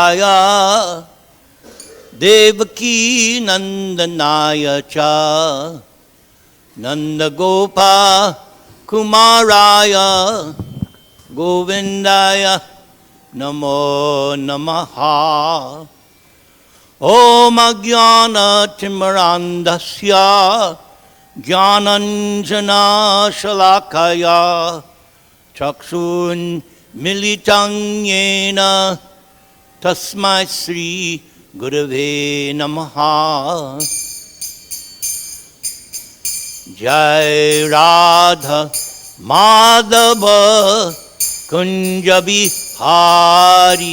Govindaya Devaki Nandanaya Cha Nanda Gopa Kumaraya Govindaya Namo Namaha. Om Ajnana Timirandasya Jnananjana Shalakaya Chakshun Militang Yena Tasmai Sri Gurave Namaha. Jai Radha Madhava Kunja Bihari.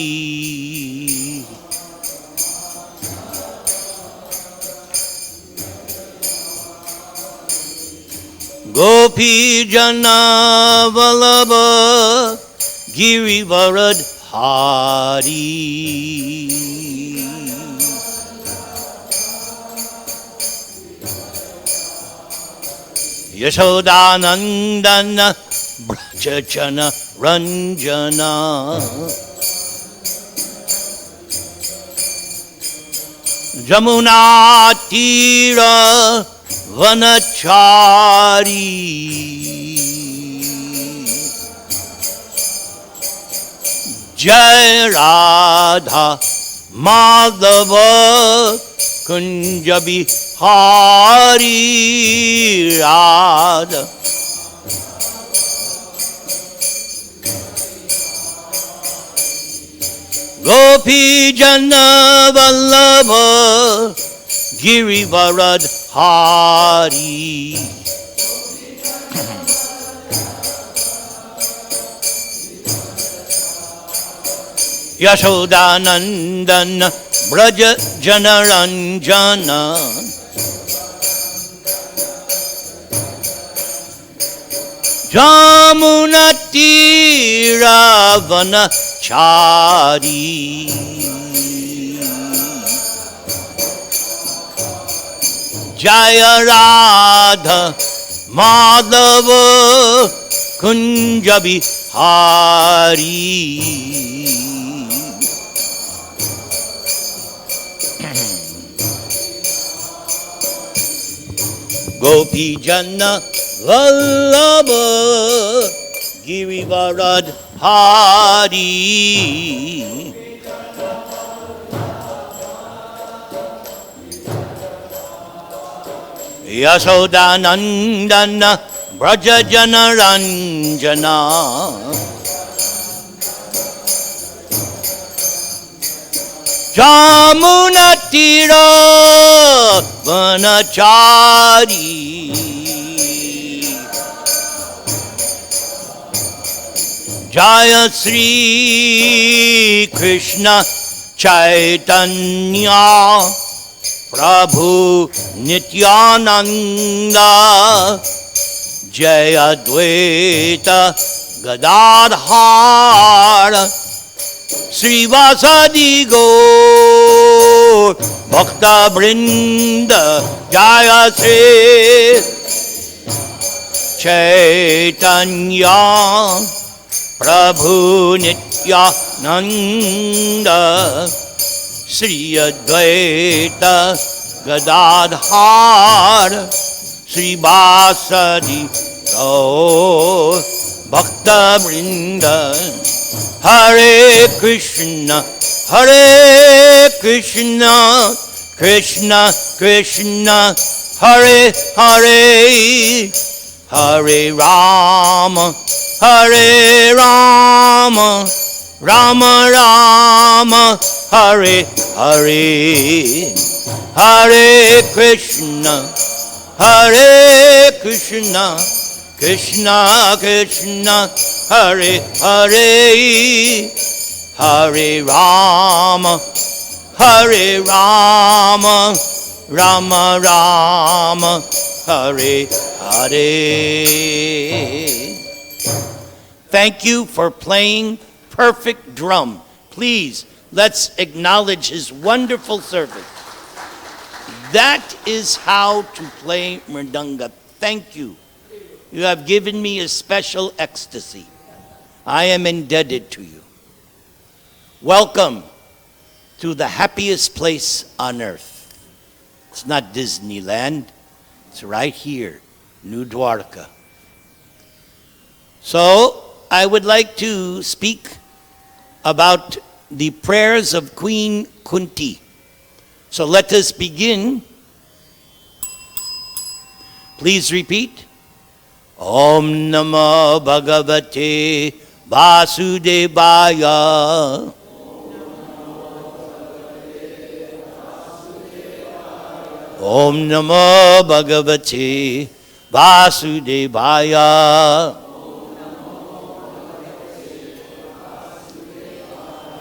Gopi Jana Vallabha Girivarad Hari. Yashodanandana Brajajana Ranjana. Jamuna Tira Vanachari. Jai Radha Madhava Kunja Bihari. Radha Gopi Jana Vallabha Girivarad Hari. Yashodanandana Braja Janaranjana. Jamunatira Vanachari. Jaya Radha Madhava Kunja Bihari. Gopi Jana Vallabha Girivarad Hari. Yashodanandana Brajajana Ranjana. Jamunatira Vanachari. Jaya Sri Krishna Chaitanya Prabhu Nityananda. Jaya Dvaita Gadadhar Srivasadi Gaur Bhakta Brinda. Jaya Sri Chaitanya Prabhu Nityananda. Sri Advaita Gadadhar Srivasadi Gaur Bhakta Brinda. Hare Krishna Krishna Krishna Hare Hare. Hare Rama Rama Rama Hare Hare. Hare Krishna Krishna Krishna Hare Hare. Hare Rama Rama Rama Hare Hare. Thank you for playing perfect drum. Please, let's acknowledge his wonderful service. That is how to play mridanga. Thank you. You have given me a special ecstasy. I am indebted to you. Welcome to the happiest place on earth. It's not Disneyland. It's right here, New Dwarka. So I would like to speak about the prayers of Queen Kunti. So let us begin. Please repeat. Om Namo Bhagavate Vasudevaya. Om Namo Bhagavate Vasudevaya.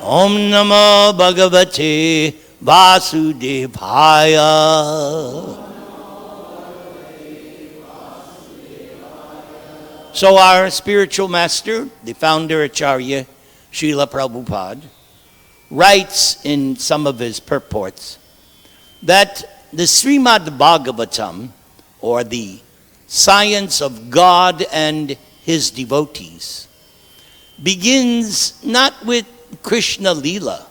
Om Namo Bhagavate Vasudevaya. So our spiritual master, the founder Acharya, Srila Prabhupada, writes in some of his purports that the Srimad Bhagavatam, or the science of God and his devotees, begins not with Krishna Lila,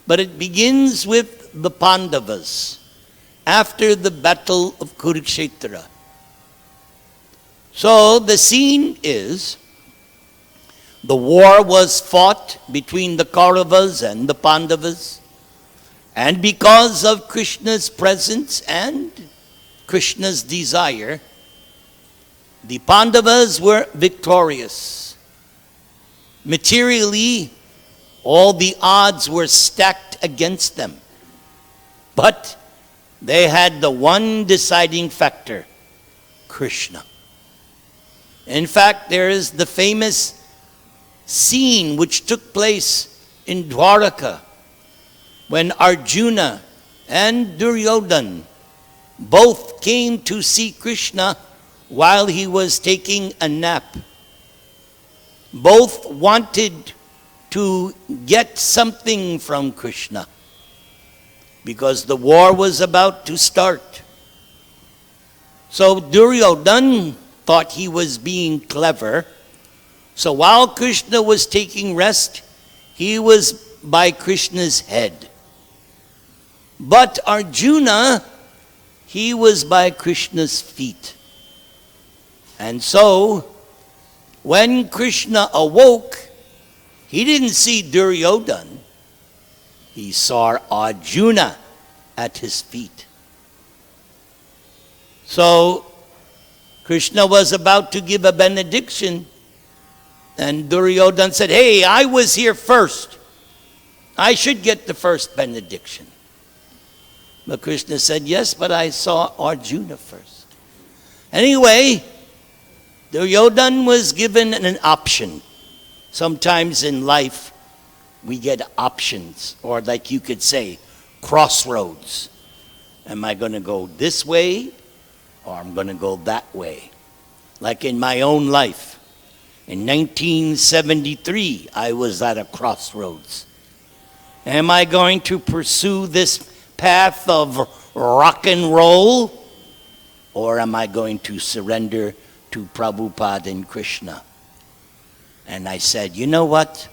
but it begins with the Pandavas after the battle of Kurukshetra. So the scene is, the war was fought between the Kauravas and the Pandavas, and because of Krishna's presence and Krishna's desire, the Pandavas were victorious. Materially, all the odds were stacked against them. But they had the one deciding factor, Krishna. In fact, there is the famous scene which took place in Dwaraka when Arjuna and Duryodhana both came to see Krishna while he was taking a nap. Both wanted to get something from Krishna because the war was about to start. So Duryodhana thought he was being clever. So while Krishna was taking rest, he was by Krishna's head. But Arjuna, he was by Krishna's feet. And so, when Krishna awoke, he didn't see Duryodhana. He saw Arjuna at his feet. So, Krishna was about to give a benediction, and Duryodhana said, "Hey, I was here first. I should get the first benediction." But Krishna said, "Yes, but I saw Arjuna first." Anyway, Duryodhana was given an option. Sometimes in life, we get options, or like you could say, crossroads. Am I going to go this way, or I'm going to go that way? Like in my own life. In 1973, I was at a crossroads. Am I going to pursue this path of rock and roll, or am I going to surrender to Prabhupada and Krishna? And I said, you know what?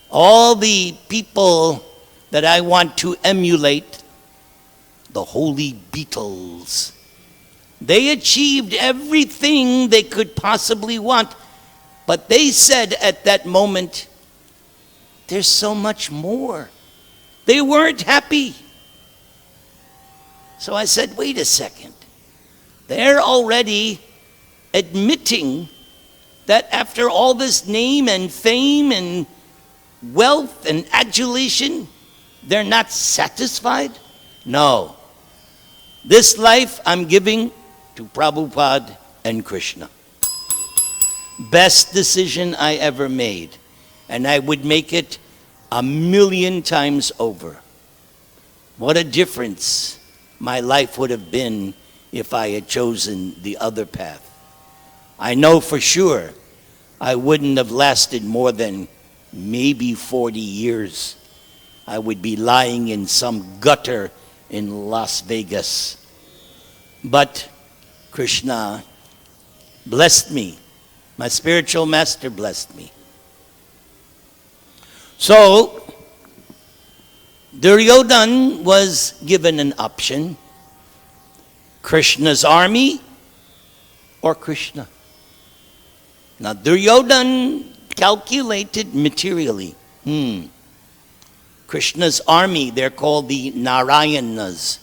All the people that I want to emulate, the holy Beatles, they achieved everything they could possibly want. But they said at that moment, there's so much more. They weren't happy. So I said, wait a second. They're already admitting that after all this name and fame and wealth and adulation, they're not satisfied? No. This life I'm giving to Prabhupada and Krishna. Best decision I ever made. And I would make it 1,000,000 times over. What a difference my life would have been if I had chosen the other path. I know for sure I wouldn't have lasted more than maybe 40 years. I would be lying in some gutter in Las Vegas. But Krishna blessed me. My spiritual master blessed me. So, Duryodhan was given an option: Krishna's army or Krishna. Now Duryodhan calculated materially. Krishna's army, they're called the Narayanas.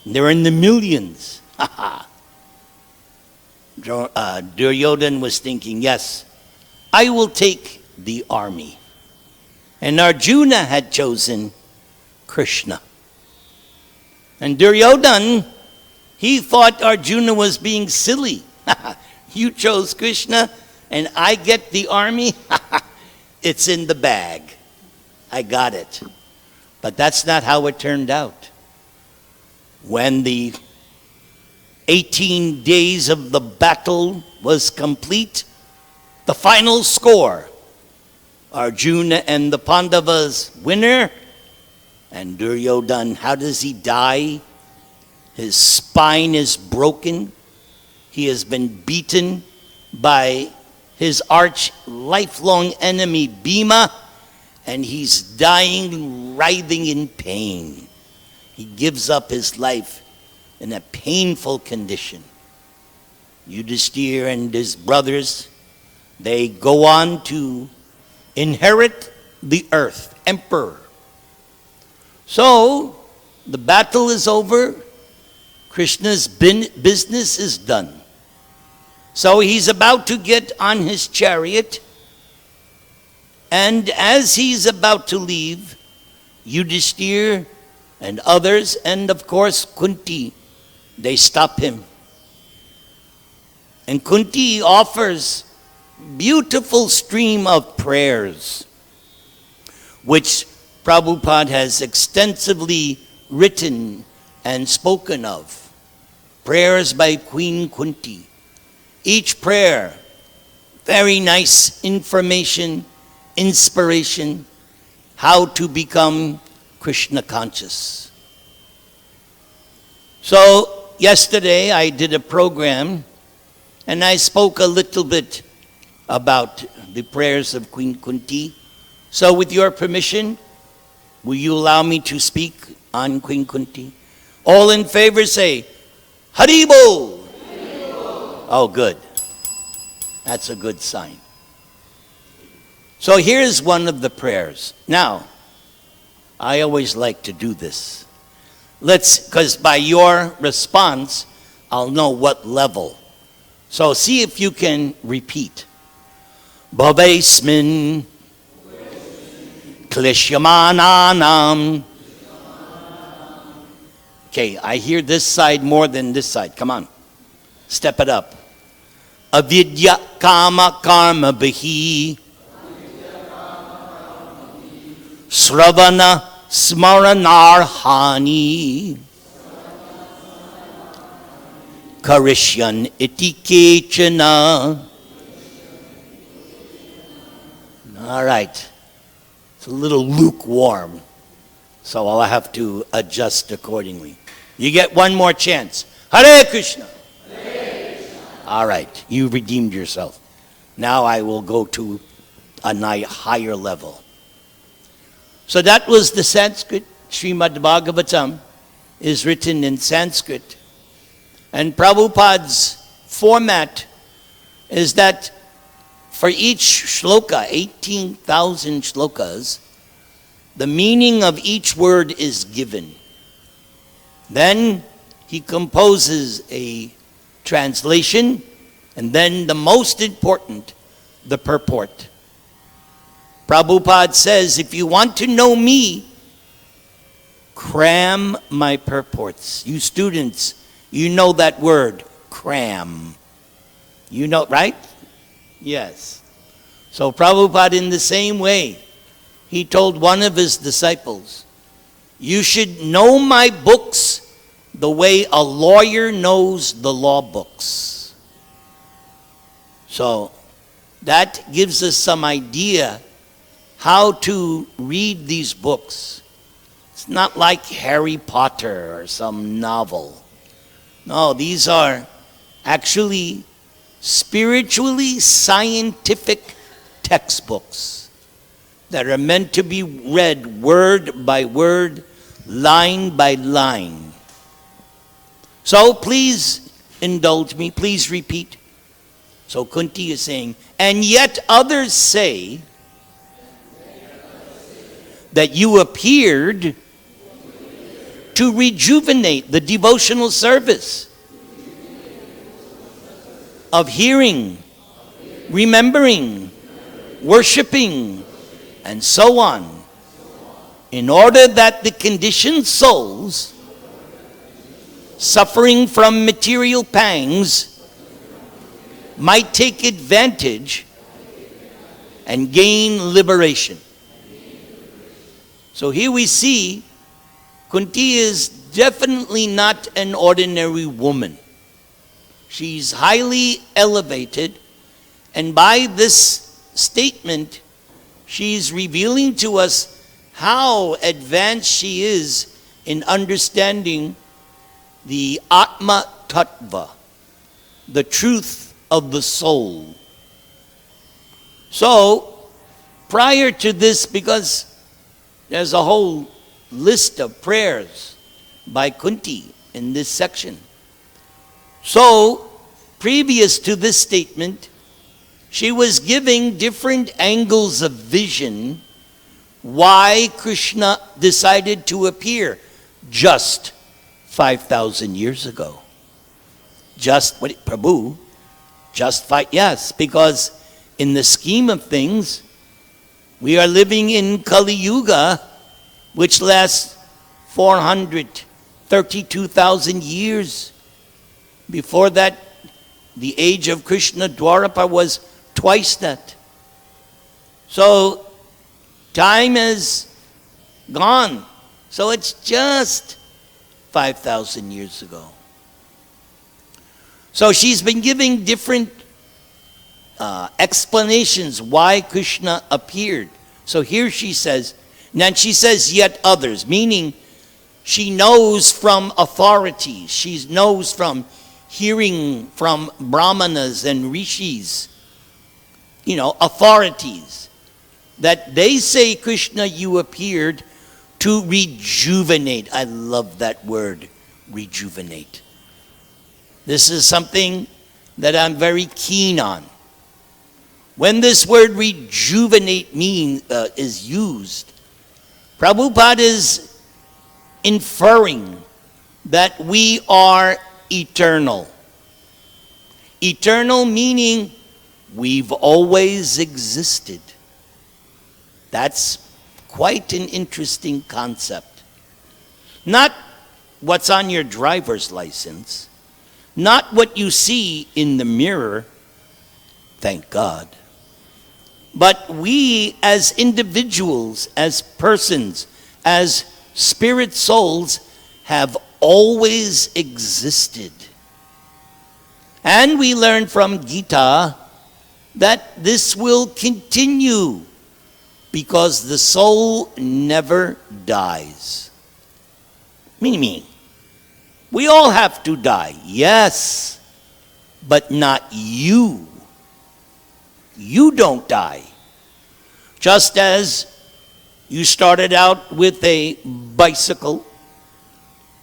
They're in the millions. Duryodhan was thinking, yes, I will take the army. And Arjuna had chosen Krishna. And Duryodhan, he thought Arjuna was being silly. You chose Krishna and I get the army? It's in the bag. I got it. But that's not how it turned out. When the 18 days of the battle was complete, the final score, Arjuna and the Pandavas winner, and Duryodhan, how does he die? His spine is broken. He has been beaten by his arch lifelong enemy Bhima, and he's dying, writhing in pain. He gives up his life in a painful condition. Yudhishthira and his brothers, they go on to inherit the earth, emperor. So, the battle is over. Krishna's business is done. So he's about to get on his chariot, and as he's about to leave, Yudhishthira and others, and of course Kunti, they stop him. And Kunti offers beautiful stream of prayers, which Prabhupada has extensively written and spoken of. Prayers by Queen Kunti. Each prayer, very nice information, inspiration, how to become Krishna conscious. So yesterday I did a program and I spoke a little bit about the prayers of Queen Kunti. So with your permission, will you allow me to speak on Queen Kunti? All in favor say, Haribol! Oh, good. That's a good sign. So here's one of the prayers. Now, I always like to do this. Because by your response, I'll know what level. So see if you can repeat. Bhavesmin klishyamananam. Okay, I hear this side more than this side. Come on. Step it up. Avidya kama karma bihi. Sravana smaranarhani. Karishyan iti kechana. All right. It's a little lukewarm, so I'll have to adjust accordingly. You get one more chance. Hare Krishna. Hare Krishna. All right, you redeemed yourself. Now I will go to a higher level. So that was the Sanskrit. Srimad Bhagavatam is written in Sanskrit. And Prabhupada's format is that for each shloka, 18,000 shlokas, the meaning of each word is given. Then he composes a translation, and then the most important, the purport. Prabhupada says, if you want to know me, cram my purports. You students, you know that word, cram. You know, right? Yes. So Prabhupada, in the same way, he told one of his disciples, you should know my books the way a lawyer knows the law books. So that gives us some idea how to read these books. It's not like Harry Potter or some novel. No, these are actually spiritually scientific textbooks. that are meant to be read word by word, line by line. So please indulge me, please repeat. So Kunti is saying, and yet others say that you appeared to rejuvenate the devotional service of hearing, remembering, worshiping, and so on, in order that the conditioned souls suffering from material pangs might take advantage and gain liberation. So here we see Kunti is definitely not an ordinary woman. She's highly elevated, and by this statement, she's revealing to us how advanced she is in understanding the Atma Tattva, the truth of the soul. So, prior to this, because there's a whole list of prayers by Kunti in this section. So, previous to this statement, she was giving different angles of vision why Krishna decided to appear just 5,000 years ago. Prabhu, yes, because in the scheme of things, we are living in Kali Yuga, which lasts 432,000 years. Before that, the age of Krishna Dwarapa was twice that. So, time has gone. So it's just 5,000 years ago. So she's been giving different explanations why Krishna appeared. So here she says, and she says yet others, meaning she knows from authorities. She knows from hearing from brahmanas and rishis, authorities, that they say, Krishna, you appeared to rejuvenate. I love that word, rejuvenate. This is something that I'm very keen on. When this word rejuvenate is used, Prabhupada is inferring that we are eternal. Eternal meaning we've always existed. That's quite an interesting concept. Not what's on your driver's license, not what you see in the mirror, thank God, but we as individuals, as persons, as spirit souls have always existed. And we learn from Gita that this will continue because the soul never dies. Meaning, we all have to die, yes, but not you. You don't die. Just as you started out with a bicycle,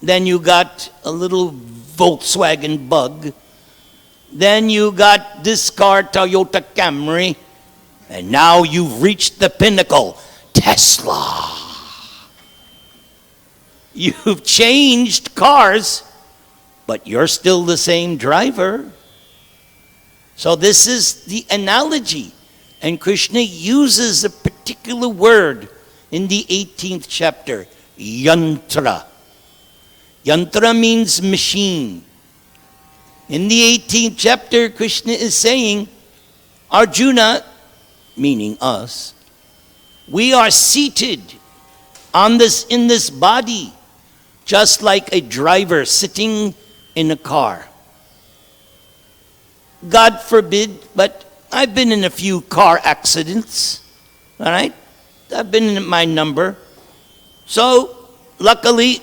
then you got a little Volkswagen Bug, then you got this car, Toyota Camry, and now you've reached the pinnacle, Tesla. You've changed cars, but you're still the same driver. So this is the analogy. And Krishna uses a particular word in the 18th chapter, yantra. Yantra means machine. In the 18th chapter, Krishna is saying, Arjuna, meaning us, we are seated in this body, just like a driver sitting in a car. God forbid, but I've been in a few car accidents, all right? I've been in my number. So, luckily,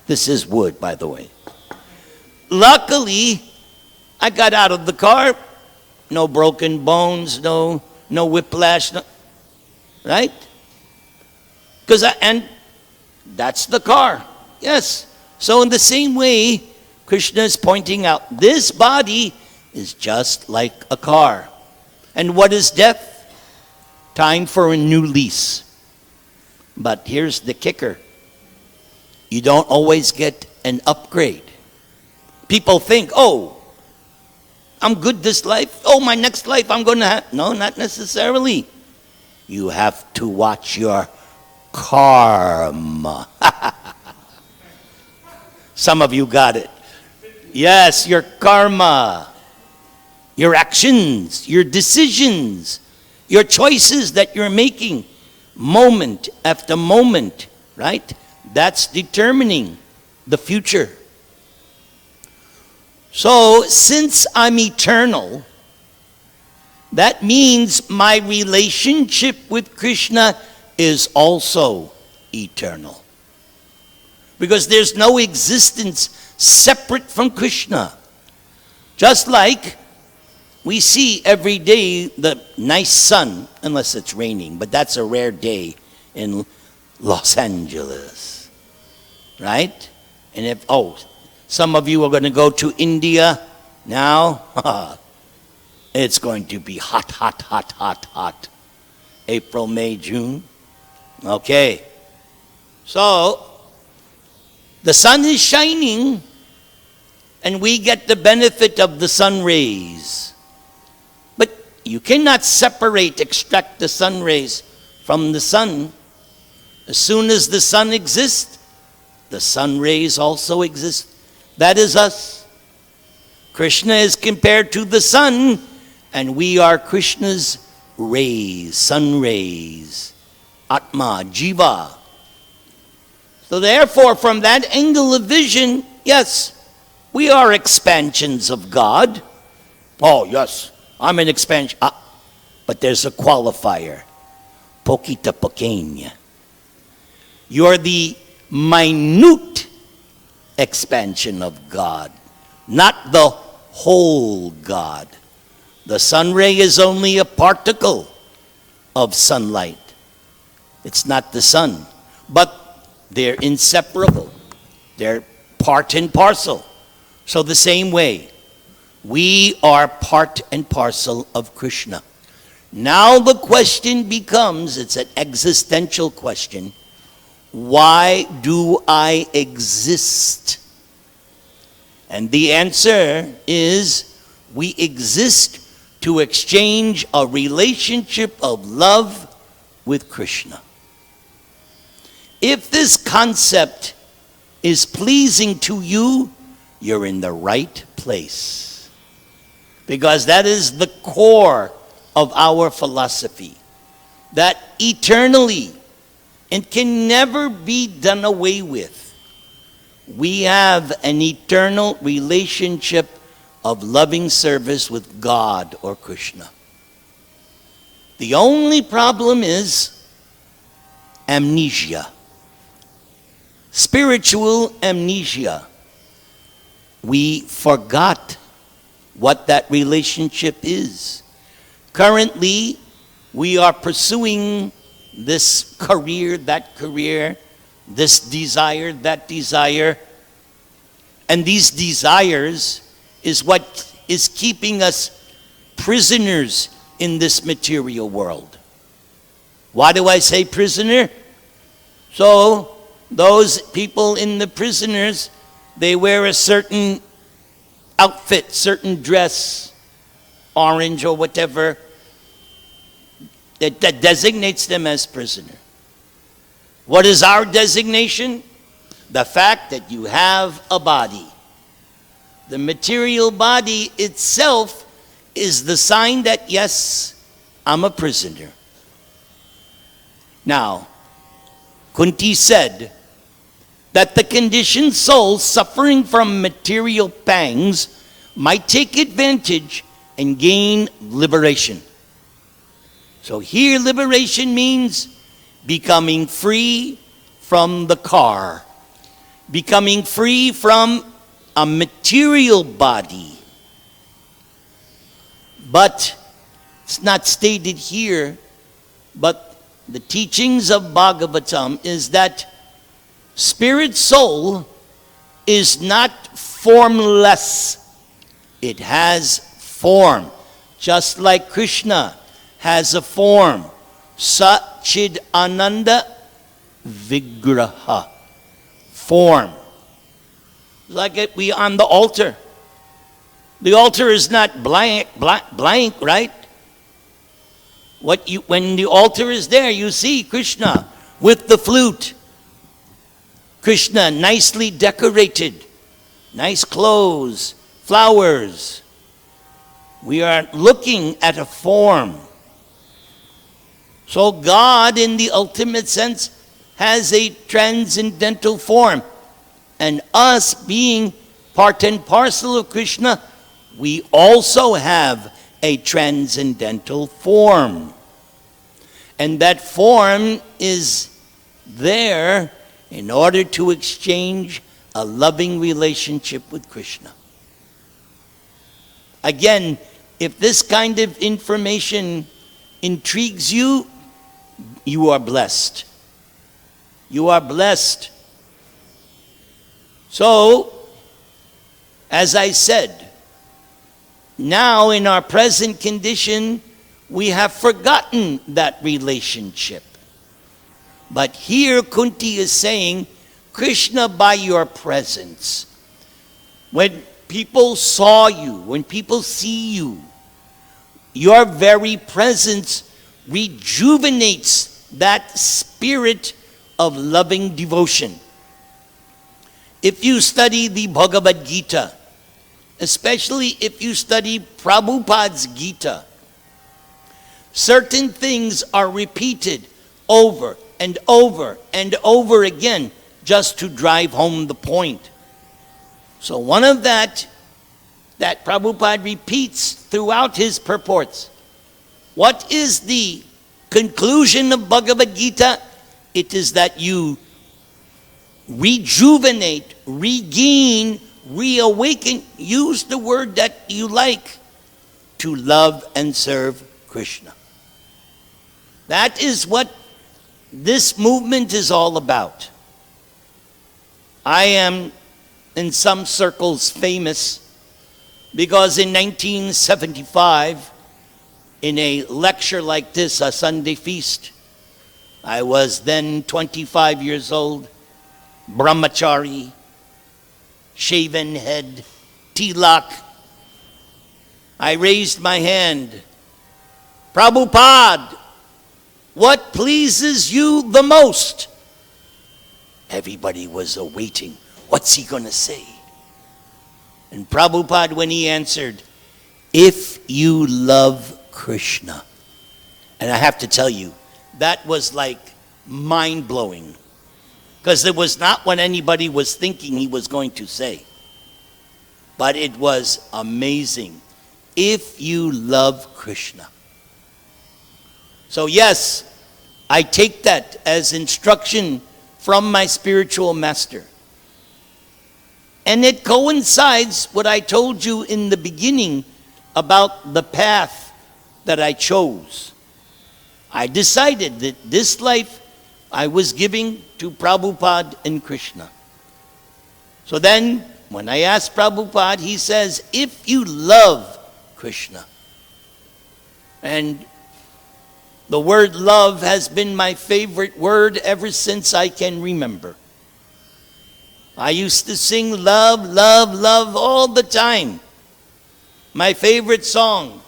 this is wood, by the way. Luckily, I got out of the car, no broken bones, no whiplash. right? And that's the car. Yes. So in the same way, Krishna is pointing out, this body is just like a car. And what is death? Time for a new lease. But here's the kicker. You don't always get an upgrade. People think, oh, I'm good this life. Oh, my next life I'm going to have. No, not necessarily. You have to watch your karma. Some of you got it. Yes, your karma. Your actions, your decisions, your choices that you're making moment after moment, right? That's determining the future. So, since I'm eternal, that means my relationship with Krishna is also eternal. Because there's no existence separate from Krishna. Just like we see every day the nice sun, unless it's raining, but that's a rare day in Los Angeles, right? And if, some of you are going to go to India now, it's going to be hot, hot, hot, hot, hot. April, May, June. Okay. So, the sun is shining, and we get the benefit of the sun rays. But you cannot extract the sun rays from the sun. As soon as the sun exists, the sun rays also exist. That is us. Krishna is compared to the sun, and we are Krishna's rays, sun rays, Atma, Jiva. So therefore, from that angle of vision, yes, we are expansions of God. Oh, yes, I'm an expansion. But there's a qualifier. Poquita pequeña. You're the minute expansion of God, not the whole God. The sun ray is only a particle of sunlight. It's not the sun. But they're inseparable. They're part and parcel. So the same way, we are part and parcel of Krishna. Now the question becomes, it's an existential question, why do I exist? And the answer is, we exist to exchange a relationship of love with Krishna. If this concept is pleasing to you, you're in the right place. Because that is the core of our philosophy. That eternally, and can never be done away with, we have an eternal relationship of loving service with God or Krishna. The only problem is amnesia. Spiritual amnesia. We forgot what that relationship is. Currently, we are pursuing this career, this desire, that desire. And these desires is what is keeping us prisoners in this material world. Why do I say prisoner? So, those people in the prisoners, they wear a certain outfit, certain dress, orange or whatever, that designates them as prisoner. What is our designation? The fact that you have a body. The material body itself is the sign that, yes, I'm a prisoner. Now, Kunti said that the conditioned soul suffering from material pangs might take advantage and gain liberation. So here liberation means becoming free from the car, becoming free from a material body. But it's not stated here, but the teachings of Bhagavatam is that spirit soul is not formless. It has form. Just like Krishna has a form. Sachid Ananda Vigraha. Form. Like we on the altar. The altar is not blank, right? When the altar is there, you see Krishna with the flute. Krishna nicely decorated. Nice clothes, flowers. We are looking at a form. So God, in the ultimate sense, has a transcendental form. And us being part and parcel of Krishna, we also have a transcendental form. And that form is there in order to exchange a loving relationship with Krishna. Again, if this kind of information intrigues you, you are blessed. You are blessed. So, as I said, now in our present condition, we have forgotten that relationship. But here Kunti is saying, Krishna, by your presence, when people saw you, when people see you, your very presence rejuvenates that spirit of loving devotion. If you study the Bhagavad Gita, especially if you study Prabhupada's Gita, certain things are repeated over and over and over again just to drive home the point. So one of that Prabhupada repeats throughout his purports. What is the conclusion of Bhagavad Gita? It is that you rejuvenate, regain, reawaken, use the word that you like, to love and serve Krishna. That is what this movement is all about. I am in some circles famous because in 1975, in a lecture like this, a Sunday feast, I was then 25 years old, brahmachari, shaven head, tilak. I raised my hand. Prabhupada, what pleases you the most? Everybody was awaiting. What's he going to say? And Prabhupada, when he answered, if you love Krishna. And I have to tell you, that was like mind-blowing. Because it was not what anybody was thinking he was going to say. But it was amazing. If you love Krishna. So yes, I take that as instruction from my spiritual master. And it coincides what I told you in the beginning about the path that I chose. I decided that this life I was giving to Prabhupada and Krishna. So then, when I asked Prabhupada, he says, if you love Krishna, and the word love has been my favorite word ever since I can remember. I used to sing love, love, love all the time. My favorite song.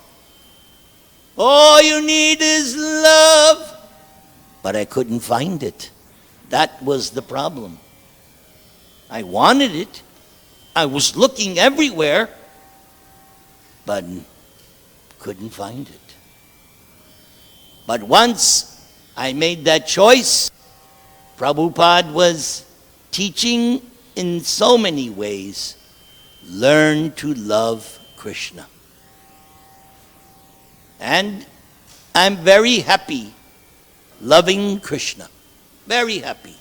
All you need is love. But I couldn't find it. That was the problem. I wanted it. I was looking everywhere, but couldn't find it. But once I made that choice, Prabhupada was teaching in so many ways, learn to love Krishna. And I'm very happy loving Krishna. Very happy.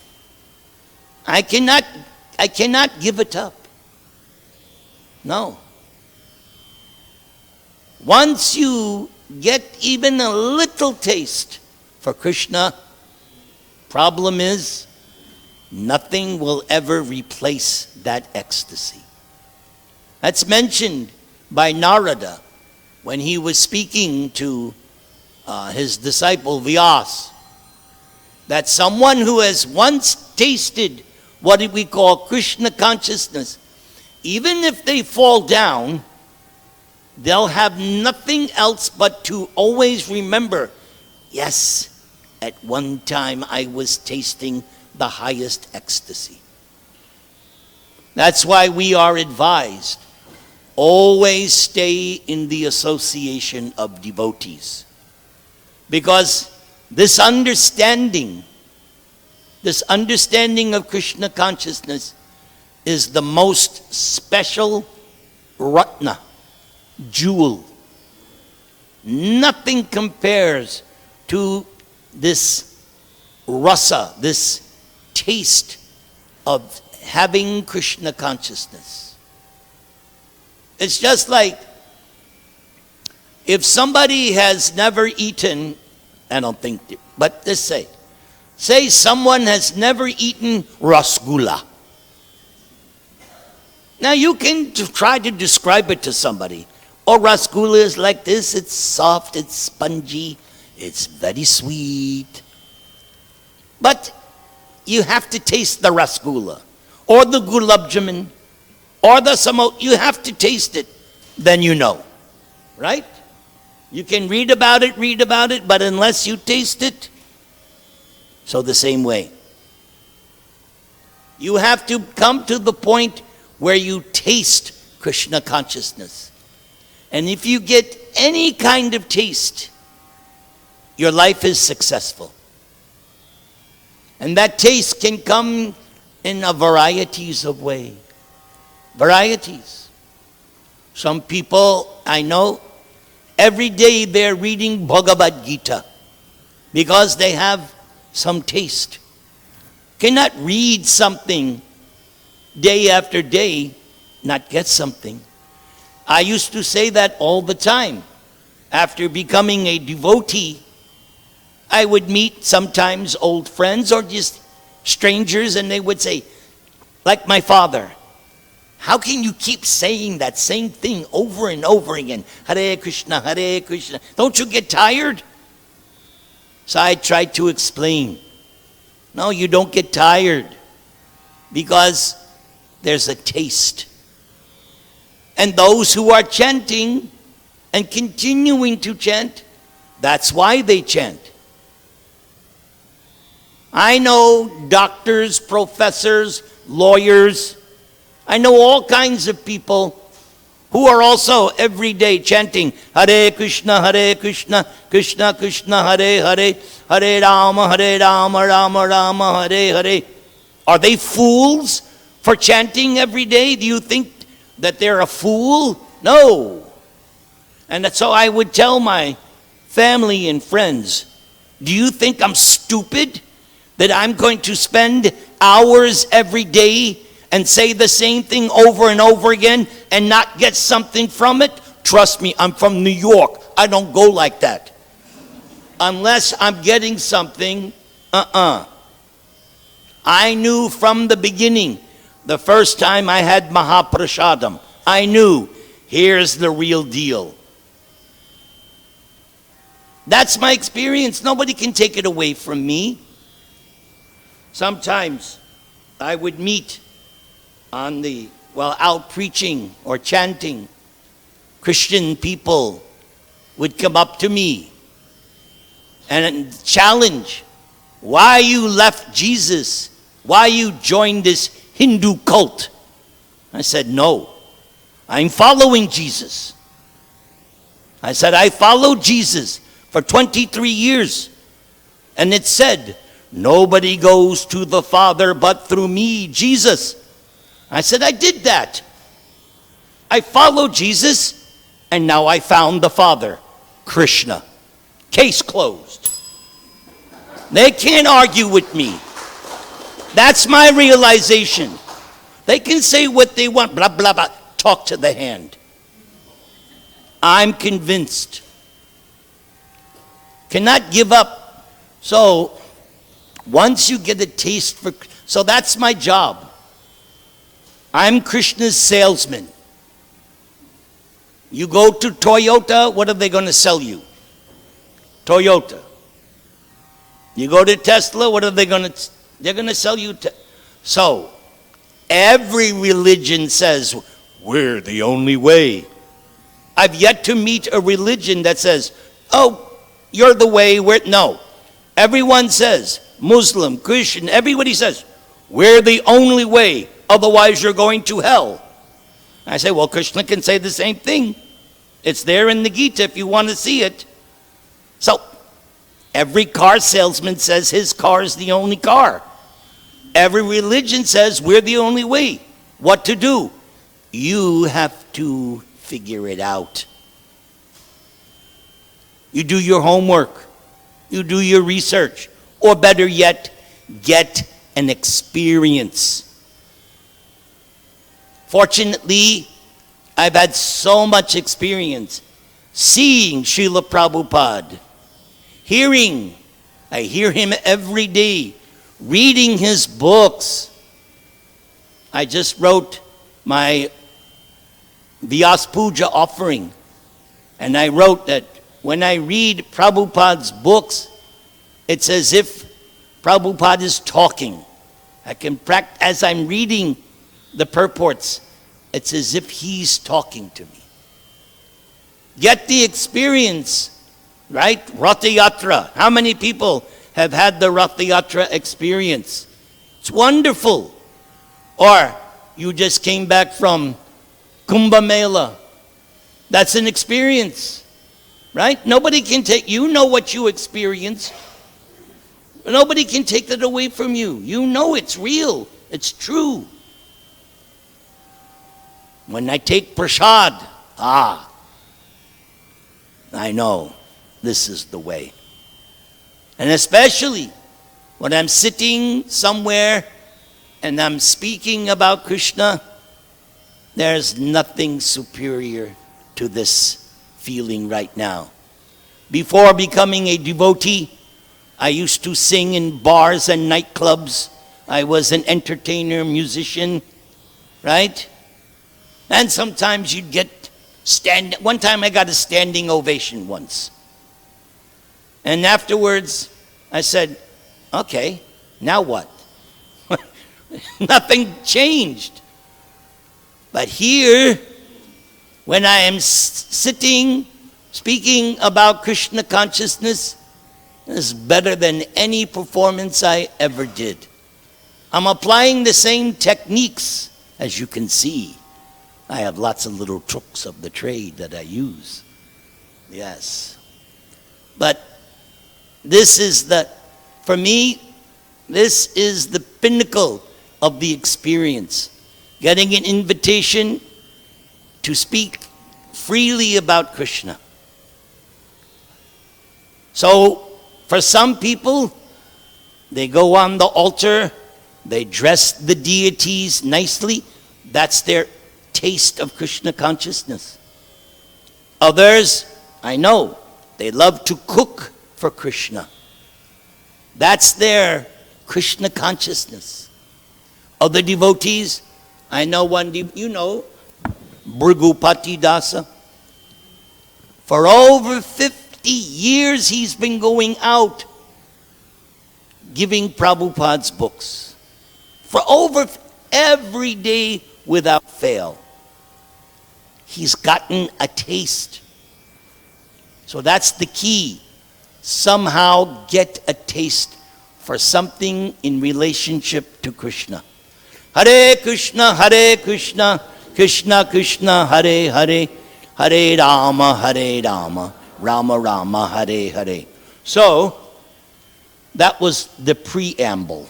I cannot give it up. No. Once you get even a little taste for Krishna, Problem is, nothing will ever replace that ecstasy. That's mentioned by Narada when he was speaking to his disciple Vyas, that someone who has once tasted what we call Krishna consciousness, even if they fall down, they'll have nothing else but to always remember, yes, at one time I was tasting the highest ecstasy. That's why we are advised, always stay in the association of devotees. Because this understanding of Krishna consciousness is the most special ratna, jewel. Nothing compares to this rasa, this taste of having Krishna consciousness. It's just like if somebody has never eaten, I don't think, but let's say someone has never eaten rasgulla. Now you can try to describe it to somebody. Oh, rasgulla is like this, it's soft, it's spongy, it's very sweet. But you have to taste the rasgulla, or the gulab jamun, or the samosas. You have to taste it, then you know, right? You can read about it, but unless you taste it, so the same way. You have to come to the point where you taste Krishna consciousness. And if you get any kind of taste, your life is successful. And that taste can come in a varieties of ways. Varieties. Some people I know, every day they're reading Bhagavad Gita because they have some taste. Cannot read something day after day, not get something. I used to say that all the time. After becoming a devotee, I would meet sometimes old friends or just strangers, and they would say, like my father, how can you keep saying that same thing over and over again? Hare Krishna, Hare Krishna. Don't you get tired? So I tried to explain. No, you don't get tired because there's a taste. And those who are chanting and continuing to chant, that's why they chant. I know doctors, professors, lawyers. I know all kinds of people who are also every day chanting Hare Krishna, Krishna Krishna, Hare Hare, Hare Rama, Rama Rama, Hare Hare. Are they fools for chanting every day? Do you think that they're a fool? No. And so I would tell my family and friends, do you think I'm stupid that I'm going to spend hours every day and say the same thing over and over again and not get something from it? Trust me, I'm from New York. I don't go like that. Unless I'm getting something, I knew from the beginning, the first time I had Mahaprasadam, I knew, here's the real deal. That's my experience. Nobody can take it away from me. Sometimes I would meet out preaching or chanting, Christian people would come up to me and challenge, why you left Jesus? Why you joined this Hindu cult? I said, no, I'm following Jesus. I said, I followed Jesus for 23 years. And it said, nobody goes to the Father but through me, Jesus. I said, I did that. I followed Jesus, and now I found the Father, Krishna. Case closed. They can't argue with me. That's my realization. They can say what they want, blah, blah, blah. Talk to the hand. I'm convinced. Cannot give up. So, Once you get a taste for, so that's my job. I'm Krishna's salesman. You go to Toyota, what are they going to sell you? Toyota. You go to Tesla, what are they going to, they're going to sell you. So, every religion says, we're the only way. I've yet to meet a religion that says, oh, you're the way, no. Everyone says, Muslim, Christian, everybody says, we're the only way, otherwise you're going to hell. I say, well, Krishna can say the same thing. It's there in the Gita if you want to see it. So, every car salesman says his car is the only car. Every religion says we're the only way. What to do? You have to figure it out. You do your homework. You do your research. Or better yet, get an experience. Fortunately, I've had so much experience seeing Srila Prabhupada, I hear him every day, reading his books. I just wrote my Vyas Puja offering, and I wrote that when I read Prabhupada's books, it's as if Prabhupada is talking. I can practice, as I'm reading the purports, it's as if he's talking to me. Get the experience, right? Ratha Yatra. How many people have had the Ratha Yatra experience? It's wonderful. Or you just came back from Kumbh Mela. That's an experience, right? Nobody can take, you know what you experience. Nobody can take that away from you. You know it's real. It's true. When I take prasad, I know this is the way. And especially when I'm sitting somewhere and I'm speaking about Krishna, there's nothing superior to this feeling right now. Before becoming a devotee, I used to sing in bars and nightclubs. I was an entertainer, musician, right? And sometimes you'd get one time I got a standing ovation once. And afterwards, I said, okay, now what? Nothing changed. But here, when I am sitting, speaking about Krishna consciousness, is better than any performance I ever did. I'm applying the same techniques, as you can see. I have lots of little tricks of the trade that I use. Yes. But this is for me, this is the pinnacle of the experience. Getting an invitation to speak freely about Krishna. So, for some people, they go on the altar, they dress the deities nicely. That's their taste of Krishna consciousness. Others, I know, they love to cook for Krishna. That's their Krishna consciousness. Other devotees, I know one, you know, Bhrigupati Dasa. For over 50 years he's been going out giving Prabhupada's books. For over every day without fail. He's gotten a taste. So that's the key. Somehow get a taste for something in relationship to Krishna. Hare Krishna, Krishna Krishna, Hare Hare, Hare Rama, Rama Rama, Hare Hare. So, that was the preamble.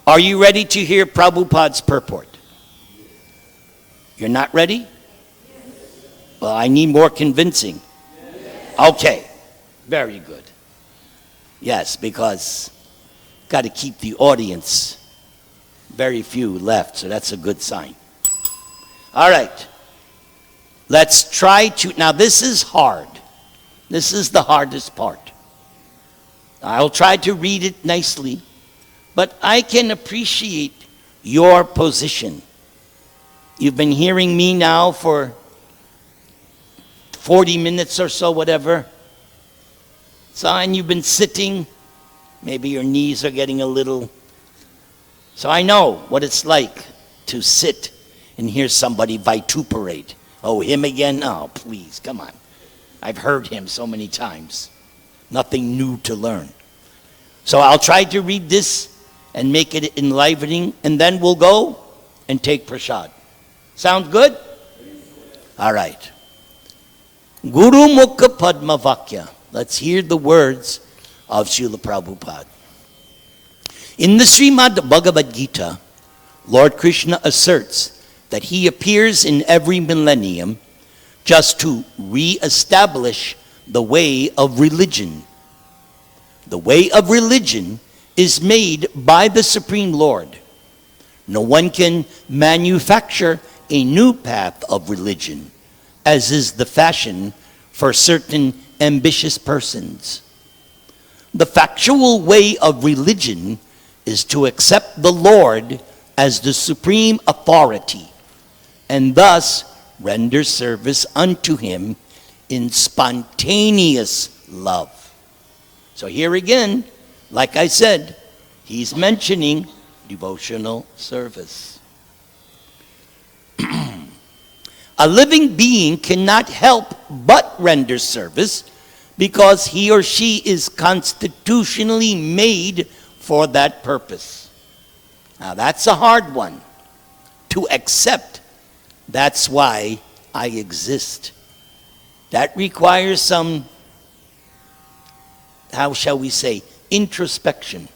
Are you ready to hear Prabhupada's purport? You're not ready? Well, I need more convincing. Okay, very good. Yes, because got to keep the audience. Very few left, so that's a good sign. All right. Let's try to, now this is hard. This is the hardest part. I'll try to read it nicely, but I can appreciate your position. You've been hearing me now for 40 minutes or so, whatever. So, and you've been sitting. Maybe your knees are getting a little. So I know what it's like to sit and hear somebody vituperate. Oh, him again? Oh, please, come on. I've heard him so many times. Nothing new to learn. So I'll try to read this and make it enlivening, and then we'll go and take prasad. Sound good? All right. Guru Mukha Padma Vakya. Let's hear the words of Srila Prabhupada. In the Srimad Bhagavad Gita, Lord Krishna asserts that he appears in every millennium just to re-establish the way of religion. The way of religion is made by the Supreme Lord. No one can manufacture a new path of religion, as is the fashion for certain ambitious persons. The factual way of religion is to accept the Lord as the supreme authority, and thus render service unto him in spontaneous love. So here again, like I said, he's mentioning devotional service. A living being cannot help but render service because he or she is constitutionally made for that purpose. Now that's a hard one to accept. That's why I exist. That requires some, how shall we say, introspection.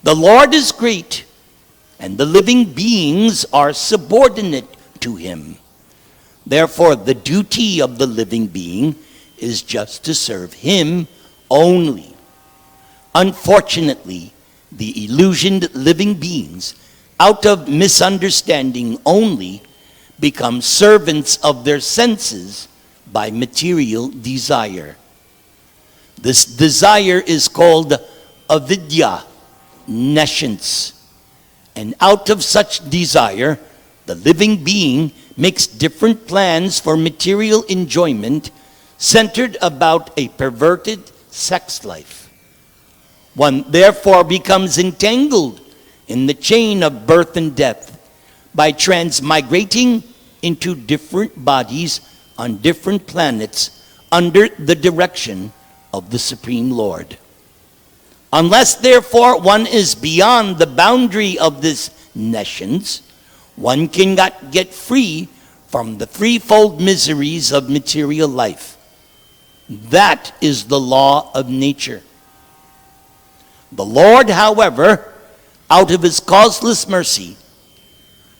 The Lord is great, and the living beings are subordinate to him. Therefore, the duty of the living being is just to serve him only. Unfortunately, the illusioned living beings, out of misunderstanding only, become servants of their senses by material desire. This desire is called avidya, nescience. And out of such desire, the living being makes different plans for material enjoyment centered about a perverted sex life. One therefore becomes entangled in the chain of birth and death by transmigrating into different bodies on different planets under the direction of the Supreme Lord. Unless therefore one is beyond the boundary of this nescience, one cannot get free from the threefold miseries of material life. That is the law of nature. The Lord, however, out of his causeless mercy,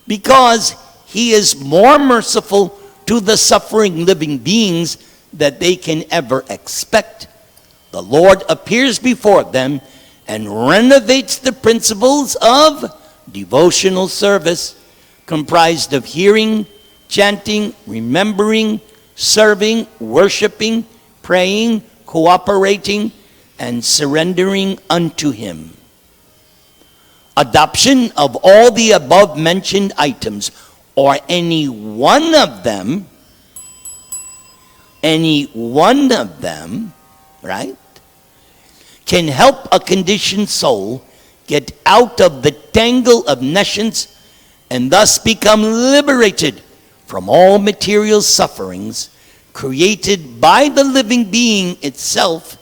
because he is more merciful to the suffering living beings than they can ever expect, the Lord appears before them and renovates the principles of devotional service, comprised of hearing, chanting, remembering, serving, worshiping, praying, cooperating, and surrendering unto him. Adoption of all the above mentioned items, or any one of them, right, can help a conditioned soul get out of the tangle of nescience and thus become liberated from all material sufferings created by the living being itself,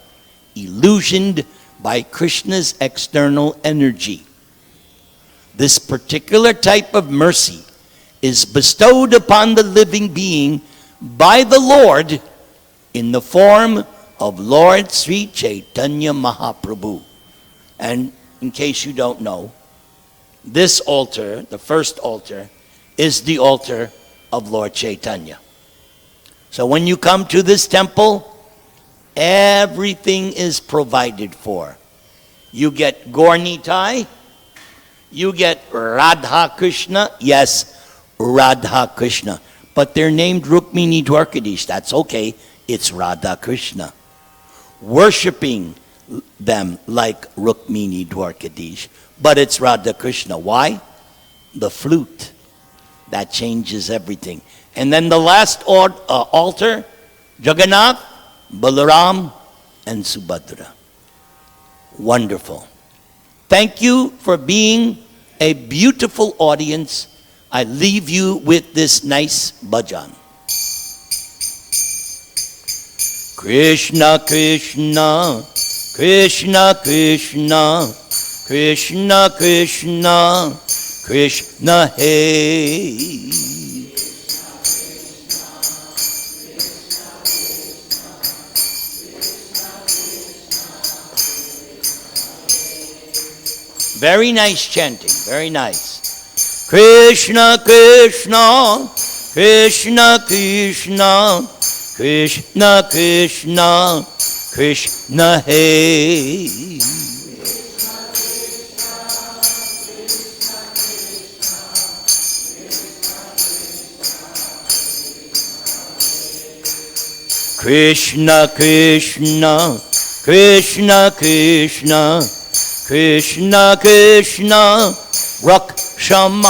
illusioned by Krishna's external energy. This particular type of mercy is bestowed upon the living being by the Lord in the form of Lord Sri Chaitanya Mahaprabhu. And in case you don't know, this altar, the first altar, is the altar of Lord Chaitanya. So when you come to this temple, everything is provided for. You get Gaur Nitai, you get Radha Krishna, yes, Radha Krishna. But they're named Rukmini Dwarkadish, that's okay, it's Radha Krishna. Worshipping them like Rukmini Dwarkadish. But it's Radha Krishna. Why? The flute. That changes everything. And then the last altar, Jagannath, Balaram, and Subhadra. Wonderful. Thank you for being a beautiful audience. I leave you with this nice bhajan. Krishna, Krishna, Krishna, Krishna, Krishna, Krishna, Krishna, hey. Very nice chanting, very nice. Krishna, Krishna, Krishna, Krishna, Krishna, Krishna, Krishna, hey. Krishna, Krishna, Krishna, Krishna, Krishna, Krishna, Rakshaman.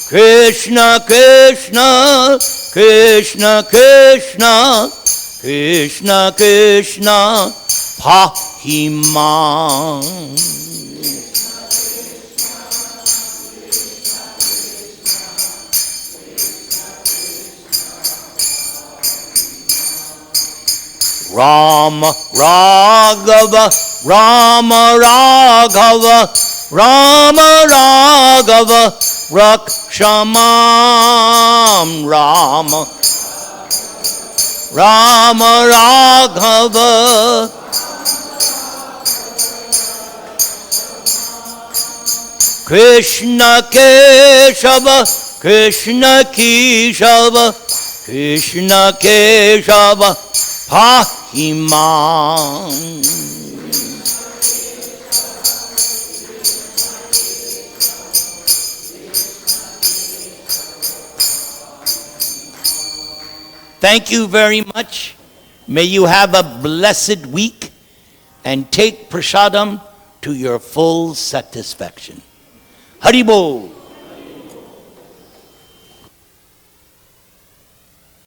Krishna, Krishna, Krishna, Krishna, Krishna, Krishna, Pahiman. Rama Raghava, Rama Raghava, Rama Raghava, Rakshamam. Rama Rama Raghava, Krishna Keshava, Krishna Keshava, Krishna Keshava, Pahiman. Thank you very much. May you have a blessed week and take prasadam to your full satisfaction. Haribol.